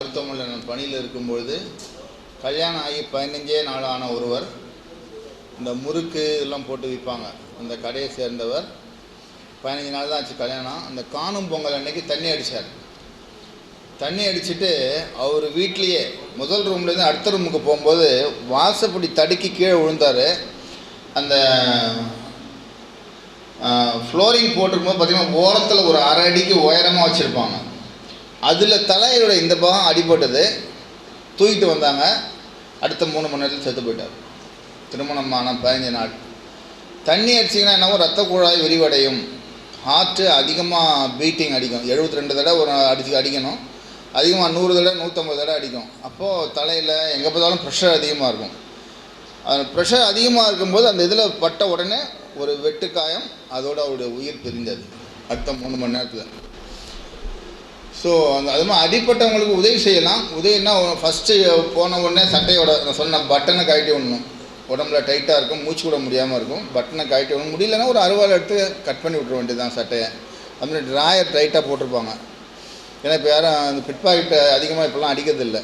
மருத்துவமனையில் நான் பணியில் இருக்கும்பொழுது கல்யாணம் ஆகி 15 நாள் ஆன ஒருவர் இந்த முறுக்கு இதெல்லாம் போட்டு விற்பாங்க. அந்த கடையை சேர்ந்தவர் 15 நாள் தான் ஆச்சு கல்யாணம். அந்த காணும் பொங்கல் அன்னைக்கு தண்ணி அடித்தார். தண்ணி அடிச்சுட்டு அவர் வீட்லேயே முதல் ரூம்லேருந்து அடுத்த ரூமுக்கு போகும்போது வாசப்படி தடுக்கி கீழே விழுந்தார். அந்த ஃப்ளோரிங் போட்டிருக்கும்போது பார்த்திங்கன்னா ஓரத்தில் ஒரு அரை அடிக்கு உயரமாக வச்சுருப்பாங்க. அதில் தலையோட இந்த பாகம் அடிபட்டது. தூக்கிட்டு வந்தாங்க. அடுத்த 3 மணி நேரத்தில் செத்து போயிட்டார். திருமணமான 15 நாள். தண்ணி அடிச்சிங்கன்னா என்னவோ ரத்த குழாய் விரிவடையும், ஹார்ட்டு அதிகமாக பீட்டிங் அடிக்கும். 72 தடவை ஒரு அடிக்கணும். அதிகமாக 100 தடவை 150 தடவை அடிக்கும். அப்போது தலையில் எங்கே பார்த்தாலும் ப்ரெஷர் அதிகமாக இருக்கும். அது ப்ரெஷர் அதிகமாக இருக்கும்போது அந்த இதில் பட்ட உடனே ஒரு வெட்டுக்காயம், அதோடு அவருடைய உயிர் பிரிந்தது அடுத்த 3 மணி நேரத்தில். ஸோ அது மாதிரி அடிப்பட்டவங்களுக்கு உதவி செய்யலாம். உதவினா ஃபஸ்ட்டு போன உடனே சட்டையோட சொன்ன பட்டனை கழட்டி விடணும். உடம்புல டைட்டாக இருக்கும், மூச்சு விட முடியாமல் இருக்கும், பட்டனை கழட்டி விடணும். முடியலன்னா ஒரு அருவாள் எடுத்து கட் பண்ணி விட்ற வேண்டியது தான் சட்டையை. அதுமாதிரி ட்ராயர் டைட்டாக போட்டிருப்பாங்க. ஏன்னா இப்போ யாரும் அந்த பிட் பாக்கெட்டை அதிகமாக இப்போலாம் அடிக்கிறதில்லை.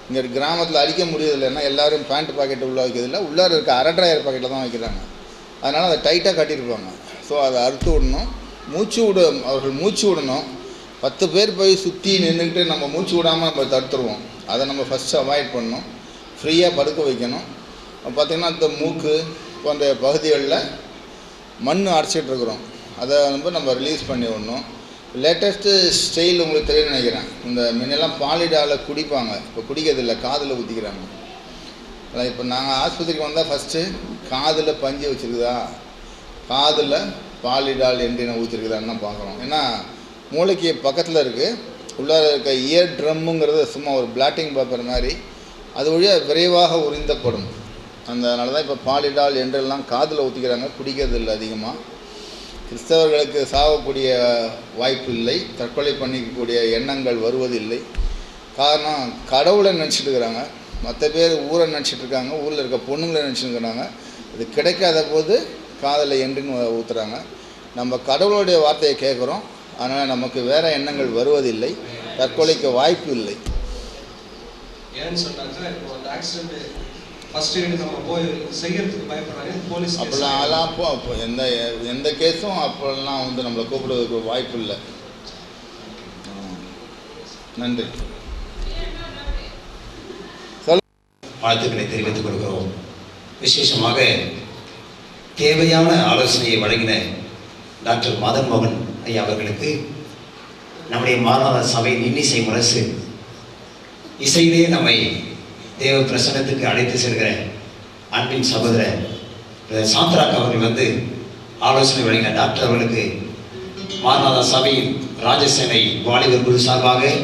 இங்கே கிராமத்தில் அடிக்க முடியறதில்லை. ஏன்னா எல்லோரும் பேண்ட் பாக்கெட்டு உள்ளே வைக்கிறதில்ல, உள்ளார இருக்க அரை ட்ராயர் பாக்கெட்டில் தான் வைக்கிறாங்க. அதனால் அதை டைட்டாக கட்டியிருப்பாங்க. ஸோ அதை அறுத்து விடணும். அவர்கள் மூச்சு விடணும். 10 பேர் போய் சுற்றி நின்றுக்கிட்டு நம்ம மூச்சு விடாமல் நம்ம தடுத்துருவோம். அதை நம்ம ஃபஸ்ட்டு அவாய்ட் பண்ணணும். ஃப்ரீயாக படுக்க வைக்கணும். பார்த்திங்கன்னா இந்த மூக்கு போன்ற பகுதிகளில் மண் அடைச்சிட்ருக்குறோம். அதை நம்ம ரிலீஸ் பண்ணி விடணும். லேட்டஸ்ட்டு ஸ்டைல் உங்களுக்கு தெரியும்னு நினைக்கிறேன். இந்த முன்னெல்லாம் பாலிடாவில் குடிப்பாங்க, இப்போ குடிக்கிறதில்ல, காதில் ஊற்றிக்கிறாங்க. இப்போ நாங்கள் ஆஸ்பத்திரிக்கு வந்தால் ஃபஸ்ட்டு காதில் பஞ்சு வச்சுருக்குதா, காதில் பாலிடால் என்டினை ஊற்றிருக்குதான்னு தான் பார்க்குறோம். ஏன்னா மூளைக்கு பக்கத்தில் இருக்குது. உள்ளார இருக்க இயர் ட்ரம்முங்கிறது சும்மா ஒரு பிளாட்டிங் பேப்பர் மாதிரி, அது வழியாக விரைவாக உறிந்தப்படும். அதனால தான் இப்போ பாலிடால் என்றெல்லாம் காதில் ஊற்றிக்கிறாங்க, குடிக்கிறதில்லை அதிகமாக. கிறிஸ்தவர்களுக்கு சாகக்கூடிய வாய்ப்பு இல்லை, தற்கொலை பண்ணிக்கக்கூடிய எண்ணங்கள் வருவதில்லை. காரணம் கடவுளை நினச்சிட்டு இருக்கிறாங்க, மற்ற பேர் ஊரை நினச்சிட்டு இருக்காங்க, ஊரில் இருக்க பொண்ணுங்களை நினச்சிட்டு இருக்கிறாங்க. இது கிடைக்காத போது காதில் எண்டுன்னு ஊற்றுறாங்க. நம்ம கடவுளுடைய வார்த்தையை கேட்குறோம், அதனால் நமக்கு வேறு எண்ணங்கள் வருவதில்லை, தற்கொலைக்கு வாய்ப்பு இல்லை. ஏன்னு சொன்னாங்க இப்போ அந்த ஆக்சிடென்ட் ஃபர்ஸ்ட் எய்ட் நம்ம போய் செய்யறதுக்கு பயப்படுறாங்க போலீஸ். அப்படிலாம் எந்த கேஸும் அப்போல்லாம் நம்மளை கூப்பிடுறதுக்கு வாய்ப்பு இல்லை. நன்றி. வாழ்த்துக்களை தெரிவித்துக் கொள்கிறோம். விசேஷமாக தேவையான ஆலோசனையை வழங்கின டாக்டர் மதன் மோகன் ஐயா அவர்களுக்கு நம்முடைய மாநாத சபை இன்னிசை முரசு இசையிலே நம்மை தேவ பிரசன்னத்துக்கு அழைத்து செல்கிற அன்பின் சகோதரர் சாந்த்ராக் அவர்கள் ஆலோசனை வழங்கின டாக்டர் அவர்களுக்கு மாநாத சபையின் ராஜசேனை வாலிபர் குழு சார்பாக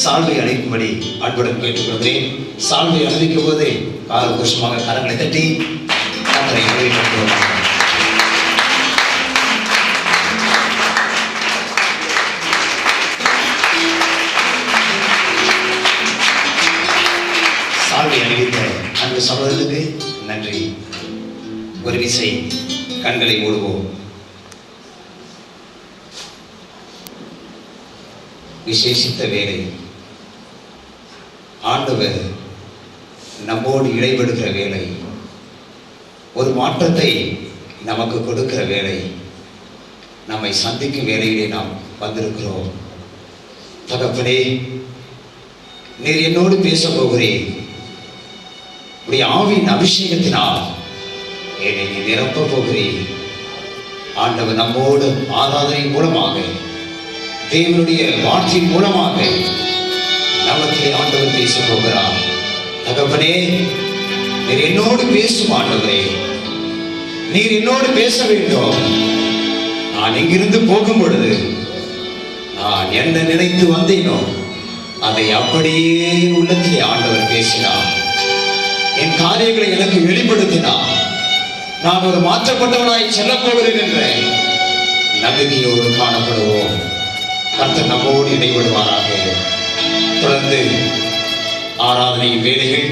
சால்வை அளிக்கும்படி அன்புடன் கேட்டுக்கொள்கிறேன். சால்வை அணிவிக்கும் போது காலகோஷமாக கரங்களை தட்டி டாக்டரை வரவேற்றுக் சால்வை அணிவித்த அன்பு சகோதரருக்கு நன்றி. ஒரு விசை கண்களை மூடுவோம். விசேஷித்த வேலை, ஆண்டவர் நம்மோடு இடைபடுகிற வேலை, ஒரு மாற்றத்தை நமக்கு கொடுக்கிற வேலை, நம்மை சந்திக்கும் வேலையிலே நாம் வந்திருக்கிறோம். தகப்பனே, நீர் என்னோடு பேச போகிறேன். உடைய ஆவியின் அபிஷேகத்தினால் என்னை நீ நிரப்ப போகிறேன். ஆண்டவர் நம்மோடு ஆராதனை மூலமாக, தேவனுடைய வார்த்தையின் மூலமாக நமக்கு ஆண்டவர் பேச போகிறார். தகப்பனே, நீர் என்னோடு பேசும் ஆண்டவரே, நீர் என்னோடு பேச வேண்டும். நான் இங்கிருந்து போகும் பொழுது நான் என்ன நினைத்து வந்தேனோ அதை அப்படியே உள்ளத்திலே ஆண்டவர் பேசினார். என் காரியங்களை எனக்கு வெளிப்படுத்தினார். நான் ஒரு மாற்றப்பட்டவனாய் செல்ல போகிறேன் என்ற நம்பிக்கையோடு காணப்படுவோம். கர்த்தர் நம்மோடு இடைபடுவாராக. தொடர்ந்து ஆராதனையின் வேலைகள்,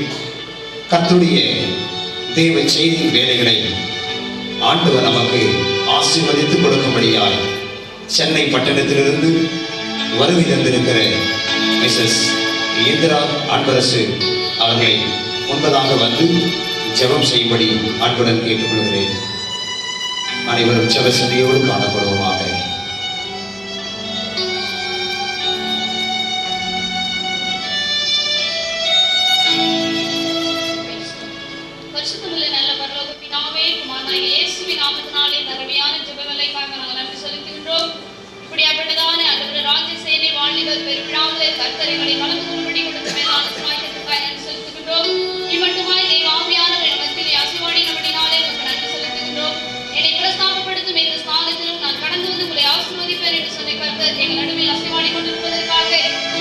கர்த்தருடைய தேவ செய்தியின் வேலைகளை ஆண்டவர் நமக்கு ஆசீர்வதித்து கொடுக்கும்படியாய் சென்னை பட்டணத்திலிருந்து வருகை தந்திருக்கிற மிஸ்ஸஸ் இந்திரா அன்பரசு அவர்களை முன்பதாக வந்து ஜெபம் செய்யும்படி அன்புடன் கேட்டுக்கொள்கிறேன். அனைவரும் ஜெப சந்தியோடு காணப்படுவோமாக. பரிசுத்தமுள்ள நல்ல பரலோக பிதாவே, குமாரனாகிய இயேசுவின் நாமத்தினாலே இந்த அருமையான ஜெப வேளைக்காக நாங்கள் நன்றி செலுத்துகின்றோம். இப்படியாப்பட்டதான ஆண்டவரே, ராஜ்ய சேனை வாலிபர் பெருவிழாவிலே கர்த்தர் எங்களை கலந்து கொள்ளும்படி கொடுத்த மேலான சிலாக்கியத்திற்காக நன்றி செலுத்துகின்றோம். இம்மட்டுமாய் தேவ ஆவியானவர் என் மத்தியிலே அசைவாடினபடினாலே உங்களுக்கு நன்றி செலுத்துகின்றோம். என்னை பிரஸ்தாபப்படுத்தும் இந்த ஸ்தானத்திலும் நான் கடந்து வந்து உங்களை ஆசீர்வதிப்பேன் என்று சொன்ன கர்த்தர் எங்கள் நடுவில் அசைவாடி கொண்டிருப்பதற்காக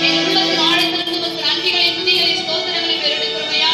என் உள்ளத்தின் ஆழத்திலிருந்து உங்களுக்கு நன்றிகளை, துதிகளை, ஸ்தோத்திரங்களை பெறெடுக்கிறோமையா.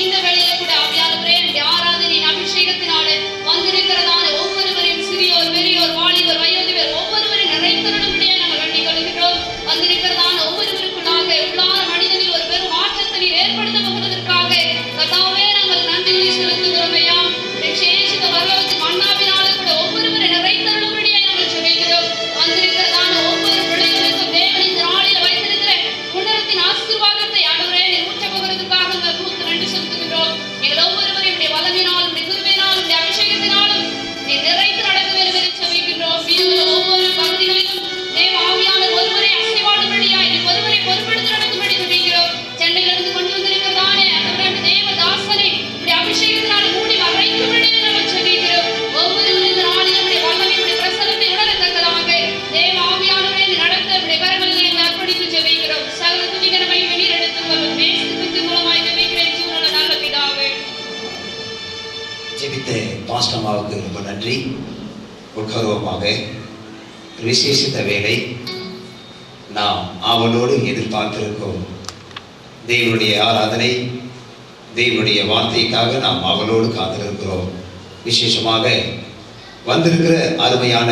இந்த வேளையில கூட ஆவியானவரே, என்னுடைய ஆராதனையின் அபிஷேகத்தினாலே வந்திருக்கிறதான ஒவ்வொருவரையும், சிறியோர், பெரியோர், வாலிபர், வயோதிபர், ஒவ்வொருவரின் நிறைத்தருளும்படியே நாங்கள் வேண்டிக் கொள்கிறோம். வந்திருக்கிறதான ஒவ்வொருவருக்குள்ளாக உள்ளான மனிதனில் ஒரு பெரும் மாற்றத்தை நீர் ஏற்படுத்த போகிறதற்காக கர்த்தாவே நாங்கள் நன்றிகளை செலுத்துகிறோம் ஐயா. விசேஷித்த பரலோகத்தின் மன்னாவினாலே கூட ஒவ்வொருவரை நிறைத்தருளும்படியே நாங்கள் ஜெபிக்கிறோம். வந்திருக்கிறதான ஒவ்வொரு பிள்ளைகளுக்கும் தேவன் இந்த நாளில் வைத்திருக்கிற உன்னதத்தின் ஆசீர்வாதத்தை ஆண்டவரே நீர் ஊற்ற போகிறதுக்காக உங்களுக்கு நன்றி செலுத்துகிறோம். எங்கள் ஒவ்வொருவரையும் உடைய வல்லமையினாலும், உடைய கிருபையினாலும், உடைய அபிஷேகத்தினாலும் நீர் நிறைத்து நடக்க வேண்டும் என்று ஜெபிக்கிறோம். மீதுள்ள ஒவ்வொரு பகுதிகளிலும் தேவ ஆவியானவர் ஒருவரை அசைவாடும்படியாய், நீர் ஒருவரை பொறுப்படுத்தி நடக்கும்படி ஜெபிக்கிறோம். சென்னையிலிருந்து கொண்டு வந்திருக்கிறதானே ஆண்டவரே, தேவ தாசனை உடைய அபிஷேகத்தினால் மூடி மறைக்கும்படி நாங்கள் ஜெபிக்கிறோம். ஒவ்வொருவரும் இந்த நாளில் உடைய வல்லமை, உடைய பிரசன்னத்தை உணரத்தக்கதாக தேவ ஆவியானவரை நீர் நடத்த உடைய கரங்களில் எங்களை அர்ப்பணித்து ஜெபிக்கிறோம். சகல துதிகரமை வெளியில் எடுத்துக் கொள்ளும் நேசத்திற்கு மூலமாய் ஜெபிக்கிறேன் ஜீவனுள்ள நல்ல பிதாவே. ஜெபித்த பாஸ்டமாவுக்கு ரொம்ப நன்றி. உட்கௌரவமாக விசேஷித்த வேலை நாம் ஆவலோடு எதிர்பார்த்திருக்கோம். தேவனுடைய ஆராதனை, தேவனுடைய வார்த்தைக்காக நாம் ஆவலோடு காத்திருக்கிறோம். விசேஷமாக வந்திருக்கிற அருமையான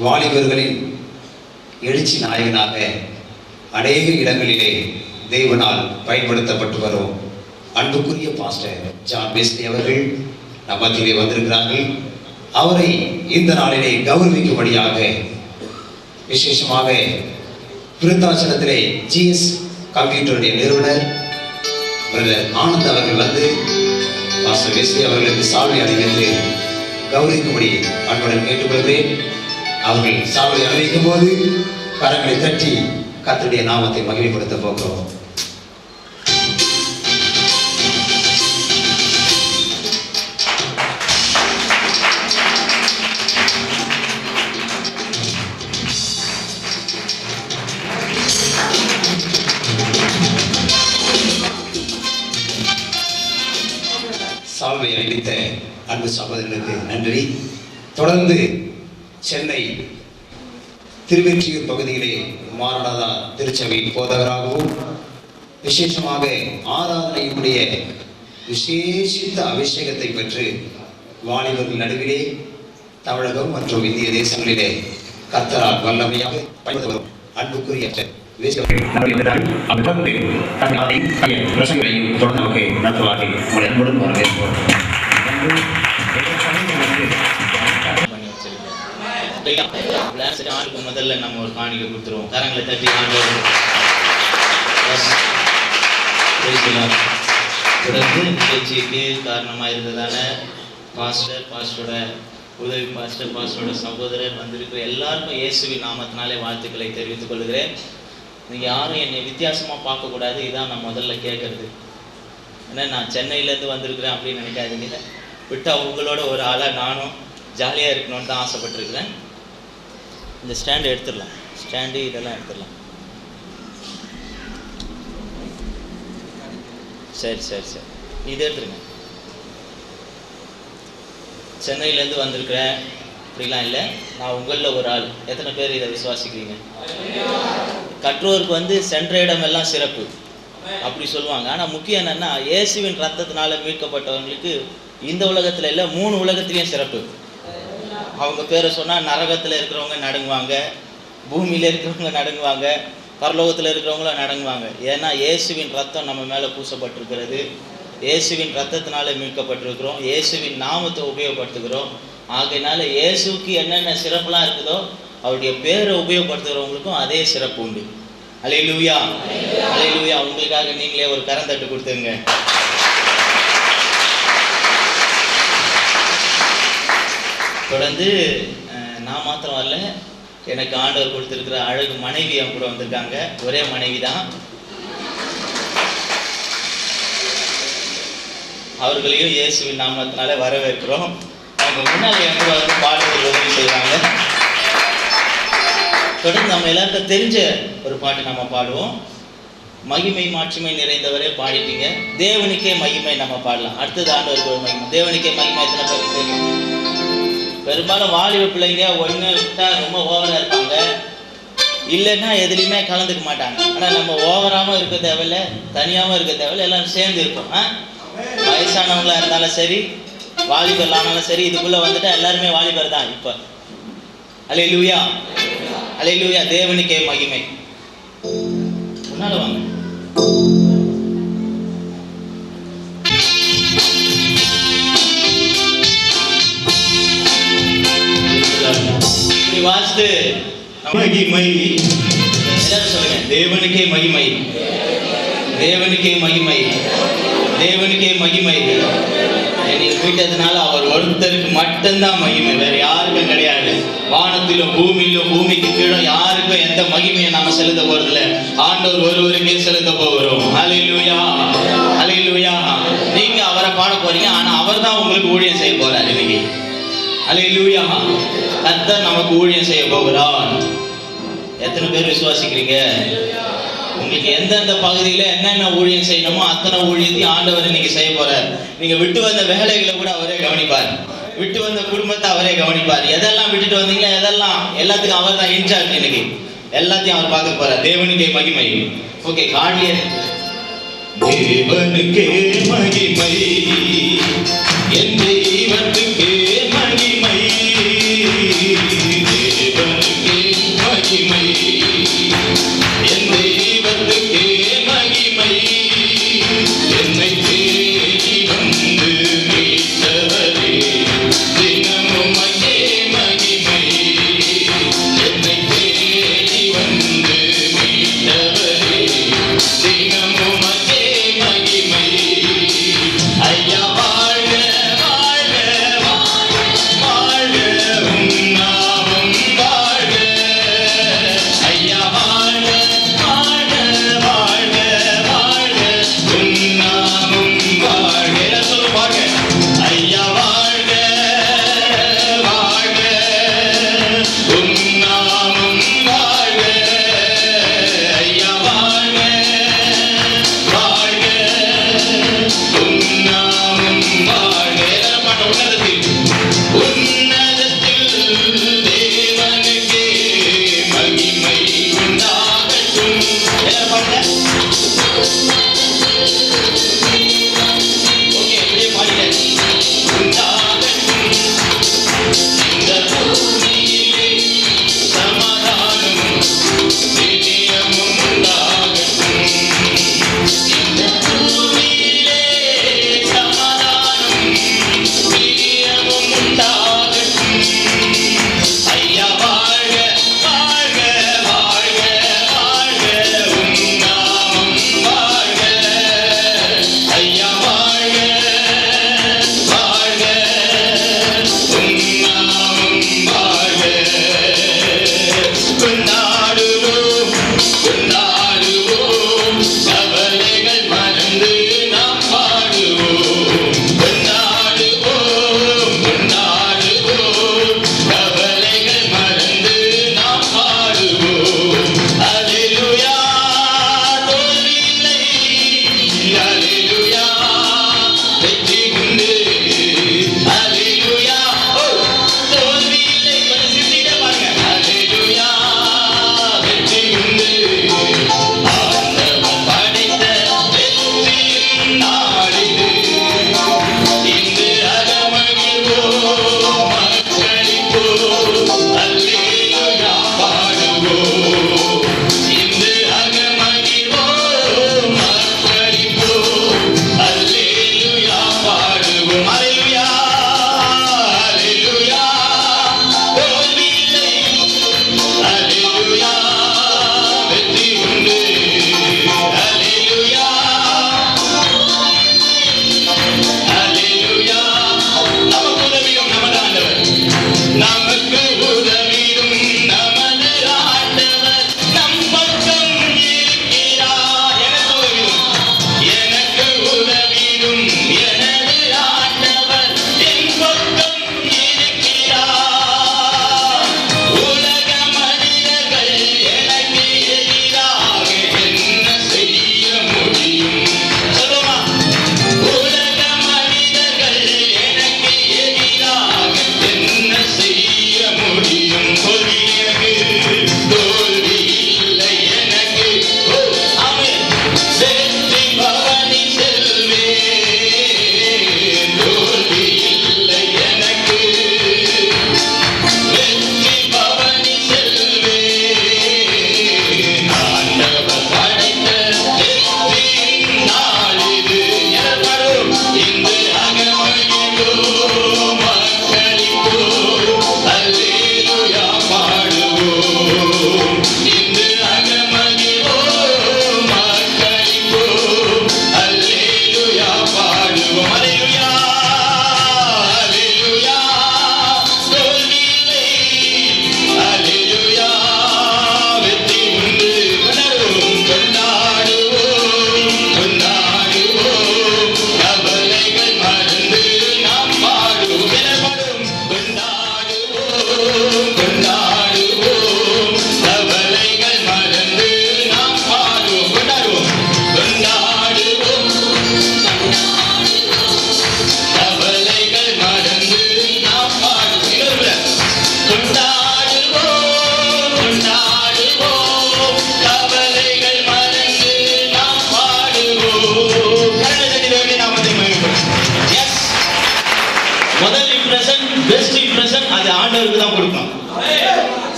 வாலிபர்களின் எழுச்சி நாயகனாக அநேக இடங்களிலே தேவனால் பயன்படுத்தப்பட்டு வரும் அன்புக்குரிய பாஸ்டர் ஜான் வெஸ்லி அவர்கள் நம் மத்தியிலே வந்திருக்கிறார்கள். அவரை இந்த நாளிலே கௌரவிக்கும்படியாக விசேஷமாக விருத்தாச்சலத்திலே GS கம்ப்யூட்டருடைய நிறுவனர் பிரதர் ஆனந்த் அவர்கள் வந்து பாஸ்டர் வெஸ்லி அவர்களுக்கு சால்வை அணிவித்து கௌரவிக்கும்படி அன்புடன் கேட்டுக்கொள்கிறேன். அவர்கள் சால்வை அணிவிக்கும் போது கரங்களை தட்டி கர்த்தருடைய நாமத்தை மகிமைப்படுத்த போகிறோம். சால்வை அளித்த அன்பு சகோதரர்களுக்கு நன்றி. தொடர்ந்து சென்னை திருவெற்றியூர் பகுதியிலே மாரநாதா திருச்சபையின் போதகராகவும் விசேஷமாக ஆராதனையுடைய விசேஷித்த அபிஷேகத்தை பெற்று வாலிபர்கள் நடுவிலே தமிழகம் மற்றும் இந்திய தேசங்களிலே கர்த்தரால் வல்லமையாக பயன்படுத்த வரும் அன்புக்குரிய ஆளுக்கு முதல்ல நம்ம ஒரு காணிக்கை கொடுத்துருவோம். கரங்களை தட்டி தொடர்ந்து நிகழ்ச்சிக்கு காரணமாக இருந்ததான பாஸ்டரோட உதவி பாஸ்டரோட சகோதரர் வந்திருக்கிற எல்லாருக்கும் இயேசுவின் நாமத்தினாலே வாழ்த்துக்களை தெரிவித்துக் கொள்கிறேன். நீங்கள் யாரும் என்னை வித்தியாசமாக பார்க்கக்கூடாது. இதான் நான் முதல்ல கேட்கறது. ஏன்னா நான் சென்னையிலேருந்து வந்திருக்கிறேன் அப்படின்னு நினைக்காதீங்க. விட்டா உங்களோட ஒரு ஆளாக நானும் ஜாலியாக இருக்கணும்னு தான் ஆசைப்பட்டிருக்கிறேன். இந்த ஸ்டாண்டு எடுத்துடலாம், ஸ்டாண்டு இதெல்லாம் எடுத்துடலாம். சரி சரி சரி, இது எடுத்துருங்க. சென்னையிலேருந்து வந்திருக்கிறேன் அப்படிலாம் இல்லை, நான் உங்களில் ஒரு ஆள். எத்தனை பேர் இதை விசுவாசிக்கிறீங்க? கற்றோருக்கு சென்ற இடமெல்லாம் சிறப்பு அப்படி சொல்லுவாங்க. ஆனால் முக்கியம் என்னென்னா, இயேசுவின் ரத்தத்தினால மீட்கப்பட்டவங்களுக்கு இந்த உலகத்தில் இல்லை, 3 உலகத்திலையும் சிறப்பு. அவங்க பேரை சொன்னால் நரகத்தில் இருக்கிறவங்க நடுங்குவாங்க, பூமியில் இருக்கிறவங்க நடுங்குவாங்க, பரலோகத்தில் இருக்கிறவங்களும் நடுங்குவாங்க. ஏன்னா இயேசுவின் ரத்தம் நம்ம மேலே பூசப்பட்டிருக்கிறது. இயேசுவின் ரத்தத்தினால மீட்கப்பட்டிருக்கிறோம். இயேசுவின் நாமத்தை உபயோகப்படுத்துகிறோம். ஆகையினால இயேசுக்கு என்னென்ன சிறப்புலாம் இருக்குதோ அவருடைய பேரை உபயோகப்படுத்துகிறவங்களுக்கும் அதே சிறப்பு உண்டு. அல்லேலூயா, அல்லேலூயா. உங்களுக்காக நீங்களே ஒரு கரந்தட்டு கொடுத்துங்க. தொடர்ந்து நான் மாத்திரம் வரல, எனக்கு ஆண்டவர் கொடுத்திருக்கிற அழகு மனைவி என் கூட வந்திருக்காங்க. ஒரே மனைவி தான். அவர்களையும் இயேசுவின் நாமத்தினால வரவேற்கிறோம். அவங்க முன்னாடி என் கூட வந்து பாடுறதுக்கு உதவி செய்வாங்க. தொடர்ந்து நம்ம எல்லாருக்கும் தெரிஞ்ச ஒரு பாட்டு நம்ம பாடுவோம். மகிமை மாட்சிமை நிறைந்தவரே பாடிட்டீங்க. தேவனுக்கே மகிமை நம்ம பாடலாம். அடுத்தது ஆண்டவருக்கு ஒரு மகிமை. தேவனுக்கே மகிமை எத்தனை பேருக்கு தெரியும்? பெரும்பாலும் வாலிப பிள்ளைங்க ஒன்று விட்டா ரொம்ப ஓவராக இருப்பாங்க, இல்லைன்னா எதுலையுமே கலந்துக்க மாட்டாங்க. ஆனால் நம்ம ஓவராகவும் இருக்க தேவையில்லை, தனியாகவும் இருக்க தேவையில்லை, எல்லாரும் சேர்ந்து இருப்போம். வயசானவங்களா இருந்தாலும் சரி, வாலிபர் ஆனாலும் சரி, இதுக்குள்ளே வந்துட்டா எல்லாருமே வாலிபர் தான் இப்போ. அல்லேலூயா, அல்லேலூயா. தேவனுக்கே மகிமை. முன்னால வாங்க. வாஸ்து மகிமை எல்லாரும் சொல்லுங்க. தேவனுக்கே மகிமை, தேவனுக்கே மகிமை, தேவனுக்கே மகிமை. என்னை மீட்டதுனால அவர் ஒருத்தருக்கு மட்டும்தான் மகிமை, வேற யாருக்கும் கிடையாது. வானத்திலும் பூமியிலும் பூமிக்கு கீழே யாருக்கும் எந்த மகிமையை நாம செலுத்த போறதில்ல. ஆண்டவர் ஒருவருக்கே செலுத்த போகிறோம். அல்லேலூயா, அல்லேலூயா. நீங்க அவரை பாட போறீங்க, ஆனா அவர் தான் உங்களுக்கு ஊழியம் செய்ய போறாரு இன்னைக்கு. அல்லேலூயா. கர்த்தர் நமக்கு ஊழியம் செய்ய போகிறார். எத்தனை பேர் விசுவாசிக்கிறீங்க? உங்களுக்கு எந்தெந்த பகுதியில என்னென்ன ஊழியம் செய்யணுமோ அத்தனை ஊழியத்தையும் ஆண்டவர் இன்னைக்கு செய்ய போறார். நீங்க விட்டு வந்த வேலைகளை கூட அவரே கவனிப்பார், விட்டு வந்த குடும்பத்தை அவரே கவனிப்பார். எதெல்லாம் விட்டுட்டு வந்தீங்களோ எதெல்லாம் எல்லாத்துக்கும் அவர் தான் இன்சார்ஜ். இன்னைக்கு எல்லாத்தையும் அவர் பார்க்க போறார். தேவனுக்கே மகிமை. ஓகே, கார்டியே. தேவனுக்கே மகிமை, என் தெய்வத்துக்கே மகிமை, தேவனுக்கே மகிமை, என் தெய்வத்துக்கே மகிமை, என்னை தேடி வந்து மீட்டவரே தினமும் அங்கே மகிமை, என்னை தேடி வந்து மீட்டவரே தினமும் அங்கே மகிமை. ஐயா வாழ்க, வாழ்க, வாழ்க, உம் நாமம் வாழ்க. ஐயா வாழ்க, வாழ்க, வாழ்க, வாழ்க, உம் நாமம் வாழ்க. எல்லாரும் சொல்லுங்க, வாழ்க. ஐயா வாழ்க, வாழ்க, உம் நாமம் வாழ்க. ஐயா வாழ்க, வாழ்க, உம் நாமம் வாழ்க. எல்லாரும் பாட. உன்னதத்தில் தேவனுக்கே மகிமை உண்டாகட்டும். எல்லாரும் பாடுங்க. ஓகே, இப்படியே பாடுங்க. உண்டாகட்டும் இந்த பூமியிலே சமாதானமும் நித்தியமும் உண்டாகட்டும். இந்த பூமியிலே சமாதானமும் நித்தியமும் உண்டாகட்டும். ஐயா வாழ்க, வாழ்க, வாழ்க, வாழ்க, உம் நாமம் வாழ்க.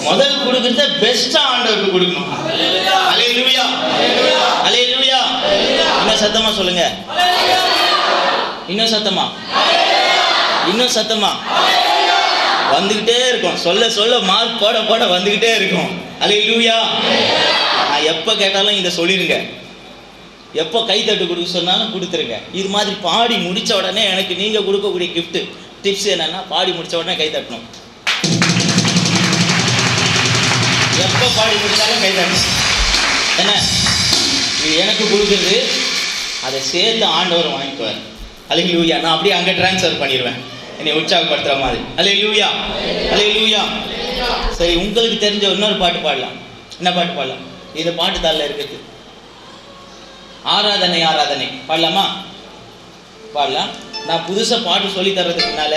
முதல் கொடுக்கறத பெஸ்டா ஆண்டவருக்கு கொடுக்கணும். அல்லேலூயா, அல்லேலூயா. இன்னும் சத்தமா சொல்லுங்க, இன்னும் சத்தமா, இன்னும் சத்தமா. வந்துகிட்டே இருக்கும், சொல்ல சொல்ல மார்க் போட போட வந்துகிட்டே இருக்கும். அல்லேலூயா. நான் எப்ப கேட்டாலும் இதை சொல்லிருங்க, எப்போ கைத்தட்டு கொடுக்க சொன்னாலும் கொடுத்துருங்க. இது மாதிரி பாடி முடிச்ச உடனே எனக்கு நீங்க கொடுக்கக்கூடிய கிஃப்ட் டிப்ஸ் என்னன்னா, பாடி முடிச்ச உடனே கை தட்டணும். எப்போ பாடி முடிச்சாலும் கை தட்டணும். என்ன இது எனக்கு கொடுக்குறது, அதை சேர்த்து ஆண்டவர் வாங்கிக்குவார். அல்லேலூயா. நான் அப்படியே அங்கே டிரான்ஸ்ஃபர் பண்ணிடுவேன், என்னை உற்சாகப்படுத்துற மாதிரி. அல்லேலூயா, அல்லேலூயா. சரி, உங்களுக்கு தெரிஞ்ச இன்னொரு பாட்டு பாடலாம். என்ன பாட்டு பாடலாம்? இந்த பாட்டு தாளில் இருக்குது, ஆராதனை ஆராதனை. பாடலாமா? பாடலாம். நான் புதுசாக பாட்டு சொல்லி தர்றதுக்கு முன்னால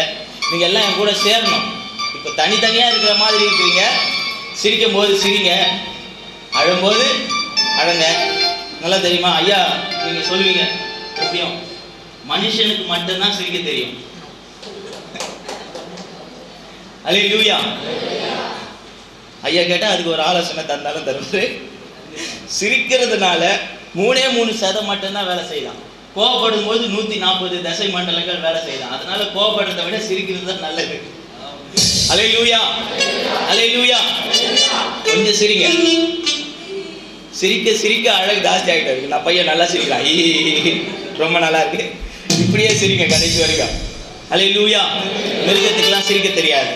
நீங்கள் எல்லாம் என் கூட சேரணும். இப்போ தனித்தனியாக இருக்கிற மாதிரி இருக்கிறீங்க. சிரிக்கும் போது சிரிங்க, அழும்போது அழங்க. நல்லா தெரியுமா ஐயா? நீங்கள் சொல்லுவீங்க எப்படியும் மனுஷனுக்கு மட்டும்தான் சிரிக்க தெரியும். அல்லேலூயா. ஐயா கேட்டால் அதுக்கு ஒரு ஆலோசனை தந்தாலும் தருவாரு. சிரிக்கிறதுனால 3% மட்டும்தான் வேலை செய்யலாம். கோபப்படும் போது 140 தசை மண்டலங்கள் வேலை செய்யலாம். அதனால கோபப்படுறதை விட சிரிக்கிறது தான் நல்லது. அல்லேலூயா, அல்லேலூயா. கொஞ்சம் சிரிங்க. சிரிக்க சிரிக்க அழகு ஜாஸ்தி ஆகிட்டு இருக்கு. நான் பையன் நல்லா சிரிக்கலாம், ரொம்ப நல்லா இருக்கு, இப்படியே சிரிங்க கடைசி வரைக்கும். அல்லேலூயா. மிருகத்துக்கெல்லாம் சிரிக்க தெரியாது,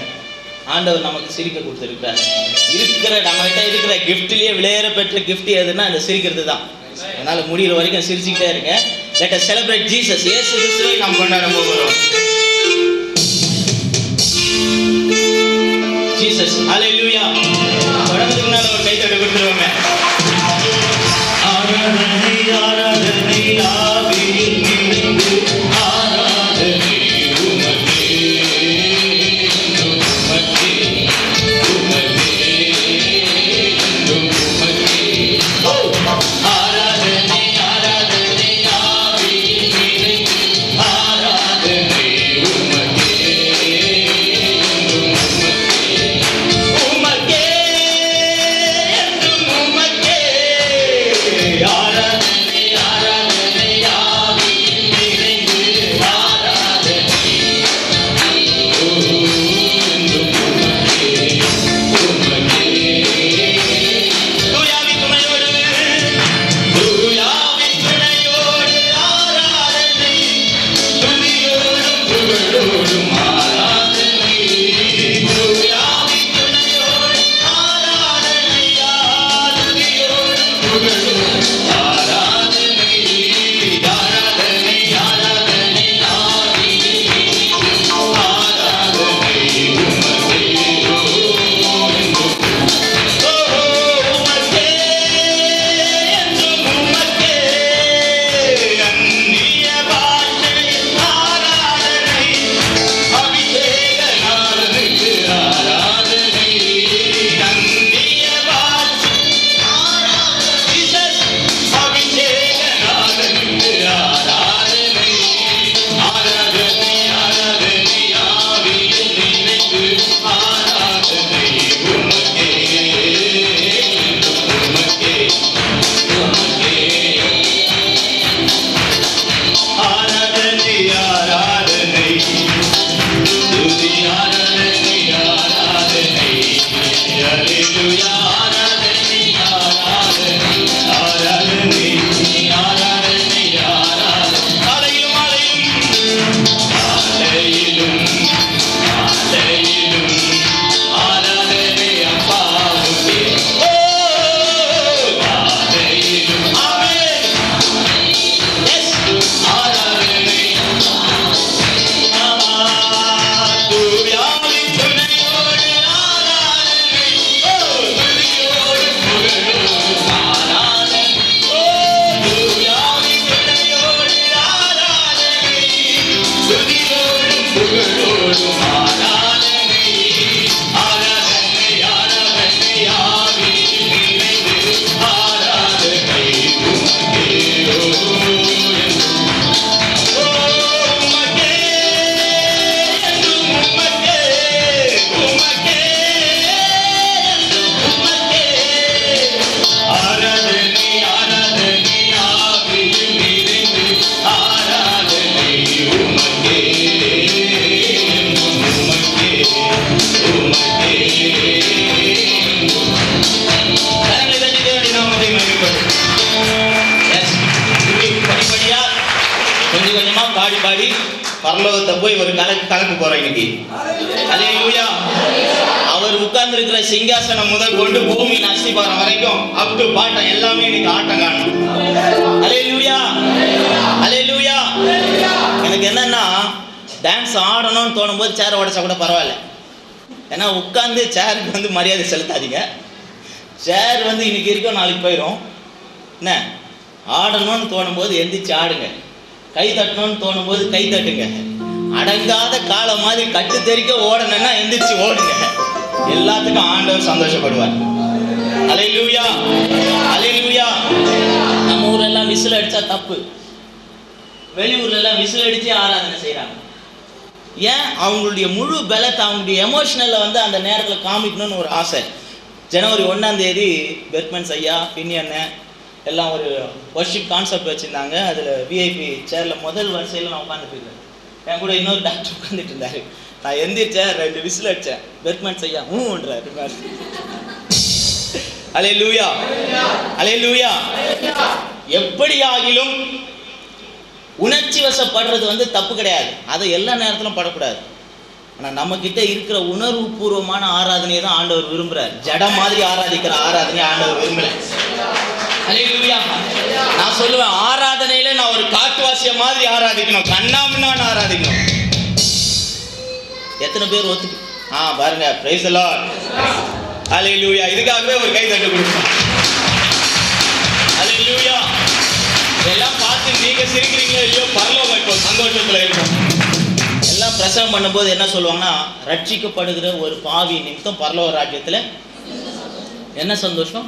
ஆண்டவர் நமக்கு சிரிக்க கொடுத்துருக்கார். இருக்கிற நம்மகிட்ட இருக்கிற கிஃப்ட்லயே விளையாட பெற்ற கிஃப்ட் எதுன்னா அந்த சிரிக்கிறது தான். அதனால முடிகிற வரைக்கும் சிரிச்சுக்கிட்டே இருங்க. Let us celebrate Jesus. இயேசு கிறிஸ்துவை நாம் கொண்டாட போகிறோம். ஜீசஸ். அல்லேலூயா. தொடர்ந்து முன்னால ஒரு கைத்தட்டு கொடுத்துருவோமே. ஆராதனை ஆராதனை ஆவியில் நிறைந்து ஆராதனை உமக்கே உமக்கே உமக்கே உமக்கே. ஆராதனை ஆராதனை ஆவியில் நிறைந்து ஆராதனை உமக்கே உமக்கே என்றும் உமக்கே. ஆராதனை ஆராதனை ஆவியில் பாடி பாடி பரலோகத்தை போய் ஒரு கலக்கு போறோம் இன்னைக்கு. அல்லேலூயா. அவர் உட்கார்ந்து இருக்கிற சிங்காசனம் முதல் கொண்டு பூமியின் அஸ்திபாரம் வரைக்கும் அப் டு பாட்டம் எல்லாமே இன்னைக்கு ஆட்டம் காணும். அல்லேலூயா, அல்லேலூயா. எனக்கு என்னன்னா டான்ஸ் ஆடணும்னு தோணும் போது சேரை உடைச்சா கூட பரவாயில்ல. ஏன்னா உட்காந்து சேருக்கு வந்து மரியாதை செலுத்தாதீங்க. சேர் வந்து இன்னைக்கு இருக்கும் நாளைக்கு போயிடும். என்ன ஆடணும்னு தோணும் போது எந்திரிச்சு ஆடுங்க. கை தட்டணும்னு தோணும் போது கை தட்டுங்க. அடங்காத காலம் மாதிரி கட்டு தெரிக்க ஓடணும்னா எந்திரிச்சு ஓடுங்க. எல்லாத்துக்கும் ஆண்டவர் சந்தோஷப்படுவார். அல்லேலூயா, அல்லேலூயா. நம்ம ஊரெல்லாம் விசில் அடிச்சா தப்பு. வெளியூர்ல எல்லாம் விசில் அடிச்சு ஆராதனை செய்யறாங்க. ஏன்? அவங்களுடைய முழு பலத்தை அவங்களுடைய எமோஷனலை வந்து அந்த நேரத்தில் காமிக்கணும்னு ஒரு ஆசை. ஜனவரி 1ஆம் தேதி பெர்க்மன்ஸ் ஐயா, பின்னி அண்ணன் எல்லாம் ஒரு வர்ஷிப் கான்செப்ட் வச்சுருந்தாங்க. அதில் விஐபி சேரில் முதல் வரிசையில் நான் உட்காந்துட்டு இருக்கேன். என் கூட இன்னொரு டாக்டர் உட்காந்துட்டு இருந்தாரு. நான் எந்திரிச்சேன், 2 விசில் அடித்தேன். பெர்க்மன்ஸ் ஐயா ஊன்றாரு. அல்லேலூயா, அல்லேலூயா. எப்படி ஆகிலும் உணர்ச்சி வசப்படுறது வந்து தப்பு கிடையாது. அதை எல்லா நேரத்திலும் படக்கூடாது. ஆனால் நம்ம கிட்ட இருக்கிற உணர்வு பூர்வமான ஆராதனையை தான் ஆண்டவர் விரும்புகிறார். ஜடம் மாதிரி ஆராதிக்கிற ஆராதனையை ஆண்டவர் விரும்புகிறார். அல்லேலூயா. நான் சொல்லுவேன், ஆராதனையில நான் ஒரு காட்டுவாசிய மாதிரி ஆராதிக்கணும், கண்ணாமண்ணான்னு ஆராதிக்கணும். எத்தனை பேர் ஒத்துக்கு பாருங்க. Praise the lord. அல்லேலூயா. இதுக்காகவே ஒரு கை தட்டு கொடுக்கணும். அல்லேலூயா. எல்லாம் பார்த்து நீங்க சிரிக்கிறீங்களோ இல்லையோ, பரலோகம் இப்போ சந்தோஷத்துல இருக்கும். எல்லாம் பிரசவம் பண்ணும்போது என்ன சொல்லுவாங்கன்னா, ரட்சிக்கப்படுகிற ஒரு பாவி நிமித்தம் பரலோக ராஜ்யத்துல என்ன சந்தோஷம்?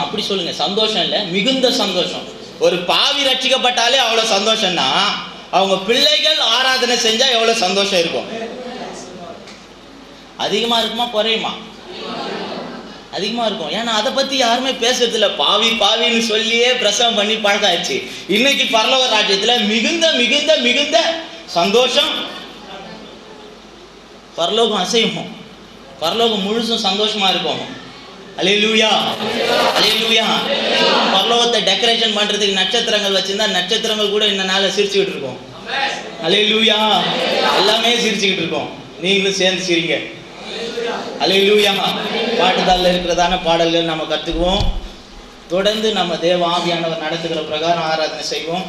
அப்படி சொல்லுங்க. சந்தோஷம் இல்லை, மிகுந்த சந்தோஷம். ஒரு பாவி ரட்சிக்கப்பட்டாலே அவ்வளவு சந்தோஷம்னா, அவங்க பிள்ளைகள் ஆராதனை செஞ்சா எவ்வளவு சந்தோஷம் இருக்கும்? அதிகமா இருக்குமா குறையுமா? அதிகமா இருக்கும். ஏன்னா அதை பத்தி யாருமே பேசுறது இல்லை. பாவி பாவின்னு சொல்லியே பிரசவம் பண்ணி பழக்கம் ஆயிடுச்சு. இன்னைக்கு பரலோக ராஜ்யத்துல மிகுந்த மிகுந்த மிகுந்த சந்தோஷம். பரலோகம் அசையும். பரலோகம் முழுசும் சந்தோஷமா இருக்கும். அல்லேலூயா, அல்லேலூயா. பரலோகத்தை டெக்கரேஷன் பண்றதுக்கு நட்சத்திரங்கள் வச்சிருந்தா நட்சத்திரங்கள் கூட இந்த நாளை சிரிச்சுக்கிட்டு இருக்கும். அல்லேலூயா. எல்லாமே சிரிச்சுக்கிட்டு இருக்கோம். நீங்களும் சேர்ந்து சிரிங்க. அல்லேலூயா. பாட்டுதாரில் இருக்கிறதான பாடல்கள் நம்ம கற்றுக்குவோம். தொடர்ந்து நம்ம தேவ ஆவியானவர் நடத்துகிற பிரகாரம் ஆராதனை செய்வோம்.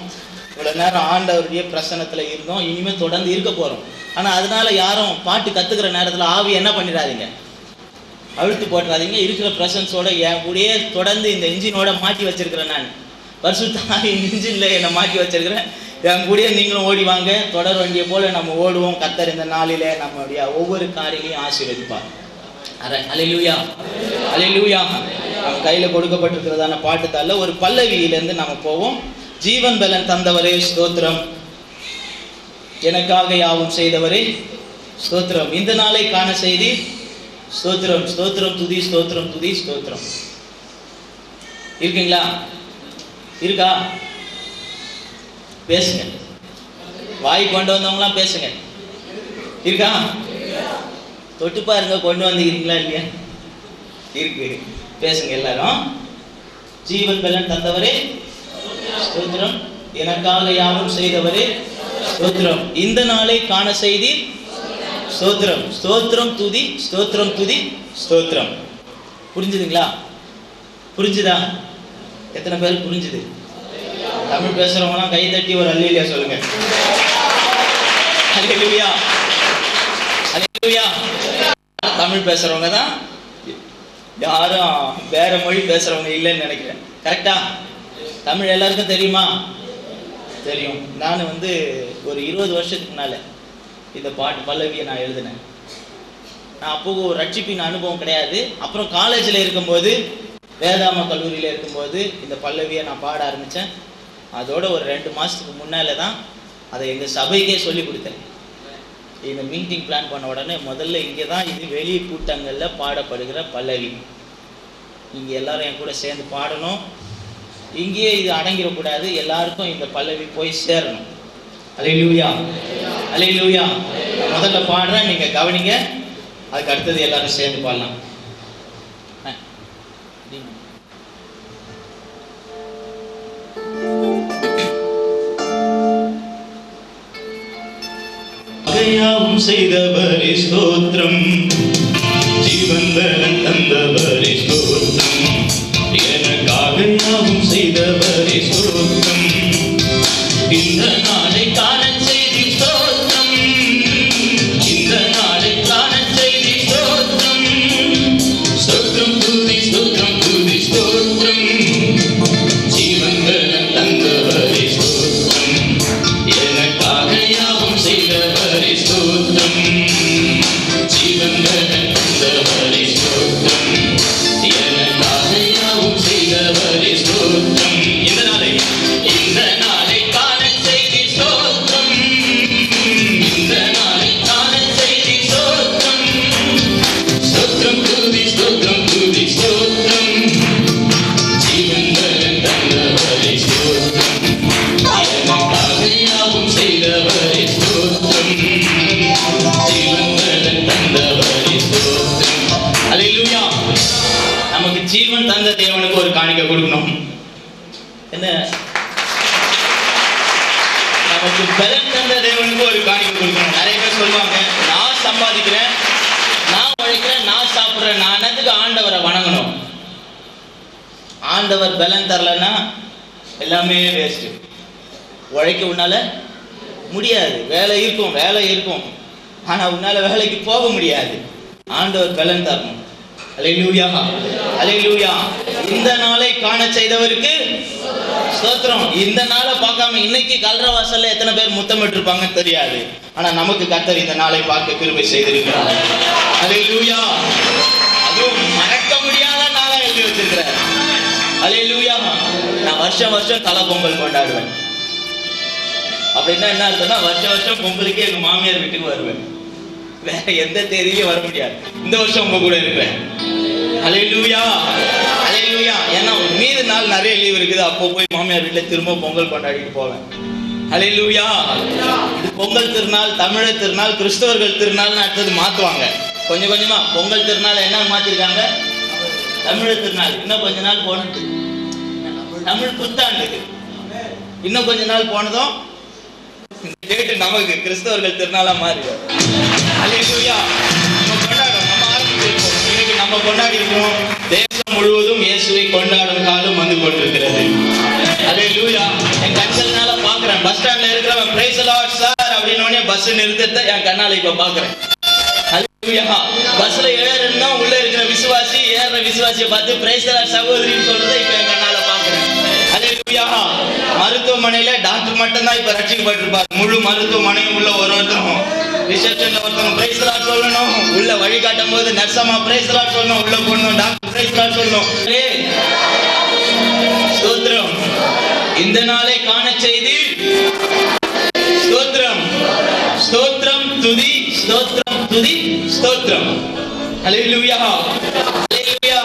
இவ்வளவு நேரம் ஆண்டவருடைய பிரசன்னத்துல இருந்தோம், இனிமேல் தொடர்ந்து இருக்க போறோம். ஆனா அதனால யாரும் பாட்டு கத்துக்கிற நேரத்துல ஆவி என்ன பண்ணிடாதீங்க, அழுத்து போட்டுறாதீங்க. இருக்கிற பிரசன்ஸோட என் கூடயே தொடர்ந்து இந்த இன்ஜினோட மாட்டி வச்சிருக்கிறேன். நான் பரிசுத்த ஆவியின் இன்ஜின்ல என்னை மாட்டி வச்சிருக்கிறேன். என் கூடயே நீங்களும் ஓடி வாங்க. தொடர் வண்டியை போல நம்ம ஓடுவோம். கர்த்தர் இந்த நாளில நம்மளுடைய ஒவ்வொரு காரியங்களையும் ஆசீர்வதிப்பார். அல்லேலூயா, அல்லேலூயா. நம்ம கையில கொடுக்கப்பட்டிருக்கிறதான பாட்டுத்தால ஒரு பல்லவியிலிருந்து நம்ம போவோம். ஜீவன் பலன் தந்தவரே ஸ்தோத்திரம், எனக்காக யாவும் செய்தவரே ஸ்தோத்திரம், இந்த நாளை காண செய்தி ஸ்தோத்திரம், ஸ்தோத்திரம் துதி, ஸ்தோத்திரம் துதி, ஸ்தோத்திரம். இருக்கீங்களா? இருக்கா? பேசுங்க. வாய் கொண்டு வந்தவங்களாம் பேசுங்க. இருக்கா? தொட்டு பாருங்க, கொண்டு வந்துக்கிறீங்களா இல்லையா? இருக்கு. பேசுங்க எல்லாரும். ஜீவன் பலன் தந்தவரே ஸ்தோத்திரம், எனக்காக யாவும் செய்தவரே ஸ்தோத்திரம், இந்த நாளை காண செய்தி ஸ்தோத்திரம், ஸ்தோத்திரம் துதி, ஸ்தோத்திரம் துதி, ஸ்தோத்திரம். புரிஞ்சுதுங்களா? புரிஞ்சுதா? எத்தனை பேர் புரிஞ்சுது? தமிழ் பேசுறவங்கலாம் கை தட்டி ஒரு அல்லேலூயா சொல்லுங்க. அல்லேலூயா, அல்லேலூயா. தமிழ் பேசுறவங்க தான், யாரும் வேற மொழி பேசுறவங்க இல்லைன்னு நினைக்கிறேன். கரெக்டா? தமிழ் எல்லாருக்கும் தெரியுமா? தெரியும். நான் ஒரு 20 வருஷத்துக்கு முன்னால இந்த பாட்டு பல்லவியை நான் எழுதினேன். நான் அப்போ ரட்சிப்பின் அனுபவம் கிடையாது. அப்புறம் காலேஜில் இருக்கும்போது, வேதாம கல்லூரியில் இருக்கும்போது இந்த பல்லவியை நான் பாட ஆரம்பித்தேன். அதோட ஒரு 2 மாதத்துக்கு முன்னால தான் அதை எங்கள் சபைக்கே சொல்லி கொடுத்தேன். இந்த மீட்டிங் பிளான் பண்ண உடனே முதல்ல இங்கே தான் இது வெளி கூட்டங்களில் பாடப்படுகிற பல்லவி. இங்கே எல்லாரும் என் கூட சேர்ந்து பாடணும். இங்கேயே இது அடங்கிடக்கூடாது, எல்லாருக்கும் இந்த பல்லவி போய் சேரணும். அல்லேலூயா, அல்லேலூயா. முதல்ல பாடுறேன், நீங்கள் கவனிங்க. அதுக்கு அடுத்தது எல்லாரும் சேர்ந்து பாடலாம். யாவும் செய்தவரே ஸ்தோத்திரம், ஜீவன் பலன் தந்தவரே ஸ்தோத்திரம், எனக்காக யாவும் செய்தவரே ஸ்தோத்திரம், இந்த நாளை காண செய்தி ஸ்தோத்திரம், இந்த நாளை காண செய்தி ஸ்தோத்திரம், ஸ்தோத்திரம் துதி ஸ்தோத்திரம் துதி ஸ்தோத்திரம், ஜீவன் பலன் தந்தவரே ஸ்தோத்திரம், எனக்காக யாவும் செய்தவரே ஸ்தோத்திரம், ஜீவன் பலன் தந்தவரே ஸ்தோத்திரம், எனக்காக யாவும் செய்தவரே ஸ்தோத்திரம், இந்த நாளை காண செய்தி ஸ்தோத்திரம், இந்த நாளை காண செய்தி ஸ்தோத்திரம், ஸ்தோத்திரம் துதி ஸ்தோத்திரம் துதி ஸ்தோத்திரம், ஜீவன் பலன் தந்தவரே ஸ்தோத்திரம், எனக்காக யாவும் செய்தவரே ஸ்தோத்திரம், ஜீவன் பலன் தந்தவரே ஸ்தோத்திரம். அல்லேலூயா. நமக்கு ஜீவன் தந்த தேவனுக்கு ஒரு காணிக்கை கொடுக்கணும். என்ன? நமக்கு பலன் தந்த தேவனுக்கு ஒரு காணிக்கை கொடுக்கணும். நிறைய பேர் சொல்லுவாங்க, நான் சம்பாதிக்கிறேன், நான் உழைக்கிறேன், நான் சாப்பிட்றேன், நான் என்னத்துக்கு ஆண்டவரை வணங்கணும்? ஆண்டவர் பலன் தரலன்னா எல்லாமே வேஸ்ட். உழைக்க உன்னால முடியாது. வேலை இருக்கும், ஆனா உன்னால வேலைக்கு போக முடியாது. ஆண்டவர் பலன் தரணும். அல்லேலூயா, அல்லேலூயா. இந்த நாளை காண செய்தவருக்கு ஸ்தோத்திரம். இந்த நாளை பார்க்காம இன்னைக்கு கல்ற வாசல்ல எத்தனை பேர் முத்தமிட்டு இருப்பாங்கன்னு தெரியாது. ஆனா நமக்கு கர்த்தர் இந்த நாளை பார்க்க கிருபை செய்திருக்கிறார். அல்லேலூயா. அதுவும் மறக்க முடியாத நாளா எழுதி வச்சிருக்கிறார். அல்லேலூயா. நான் வருஷம் தலை பொங்கல் கொண்டாடுவேன். அப்படின்னா என்ன அர்த்தம்னா, வருஷம் பொங்கலுக்கு எங்க மாமியார் வீட்டுக்கு வருவேன். வேற எந்த தேதியிலையும் வர முடியாது. இந்த வருஷம் உங்க கூட இருக்கிறேன். அல்லேலூயா, அல்லேலூயா. ஏன்னா மீது நாள் நிறைய லீவ் இருக்குது. அப்போ போய் மாமியார் வீட்டில் திரும்ப பொங்கல் கொண்டாடிட்டு போவேன். அல்லேலூயா. இது பொங்கல் திருநாள், தமிழர் திருநாள், கிறிஸ்தவர்கள் திருநாள்னு அடுத்தது மாற்றுவாங்க. கொஞ்சம் கொஞ்சமா பொங்கல் திருநாள் என்ன மாற்றிருக்காங்க? தமிழர் திருநாள். இன்னும் கொஞ்ச நாள் போனது தமிழ் புத்தாண்டுக்கு. இன்னும் கொஞ்ச நாள் போனதும் டேட்டு நமக்கு கிறிஸ்தவர்கள் திருநாளா மாறிடும். அல்லேலூயா. நம்ம கொண்டாடுறோம், நம்ம ஆரம்பிச்சிருக்கோம். இன்னைக்கு நம்ம கொண்டாடி இருக்கோம். தேசம் முழுவதும் இயேசுவை கொண்டாடும் காலம் வந்து கொண்டிருக்கிறது. அல்லேலூயா. என் கண்கள்னால பாக்குறேன். பஸ் ஸ்டாண்ட்ல இருக்கிறவன் பிரைஸ் தி லார்ட் சார் அப்படினோனே பஸ் நிறுத்தத்தை என் கண்ணால இப்ப பாக்குறேன். அல்லேலூயா. பஸ்ல ஏறணும்னா உள்ள இருக்கிற விசுவாசி ஏற விசுவாசியை பார்த்து பிரைஸ் தி லார்ட் சகோதரின்னு சொல்றதை இப்ப என் கண்ணால பாக்குறேன். அல்லேலூயா. மருத்துவமனையில டாக்டர் மட்டும் தான் இப்ப ரட்சிக்கப்பட்டிருப்பார். முழு மருத்துவமனையும் உள்ள ஒருத்தரும் ரிசப்ஷன்ல ஒருத்தரும் பிரைஸ் தி லார்ட் சொல்லணும். உள்ள வழிகாட்டும் போது நர்சமா பிரைஸ் தி லார்ட் சொல்லணும். உள்ள போகணும் டாக்டர் பிரைஸ் தி லார்ட் சொல்லணும். ஸ்தோத்திரம். இந்த நாளை காண செய்தி ஸ்தோத்திரம், ஸ்தோத்திரம் துதி, ஸ்தோத்திரம் துதி, ஸ்தோத்திரம். அல்லேலூயா, அல்லேலூயா.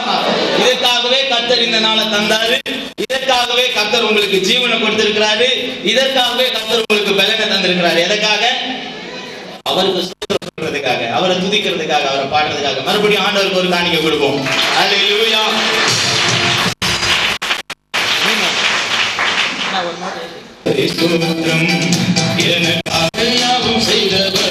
இதற்காகவே கர்த்தர் இந்த நாளை தந்தாரு. இதற்காகவே கர்த்தர் உங்களுக்கு ஜீவனை கொடுத்திருக்கிறாரு. இதற்காகவே கர்த்தர் உங்களுக்கு பலனை தந்திருக்கிறாரு. எதற்காக? அவருக்கு ஸ்தோத்திரம் சொல்றதுக்காக, அவரை துதிக்கிறதுக்காக, அவரை பாடுறதுக்காக. மறுபடியும் ஆண்டவருக்கு ஒரு காணிக்கை கொடுப்போம். அல்லேலூயா. ஸ்தோத்திரம். எனக்காக யாவும் செய்தவர்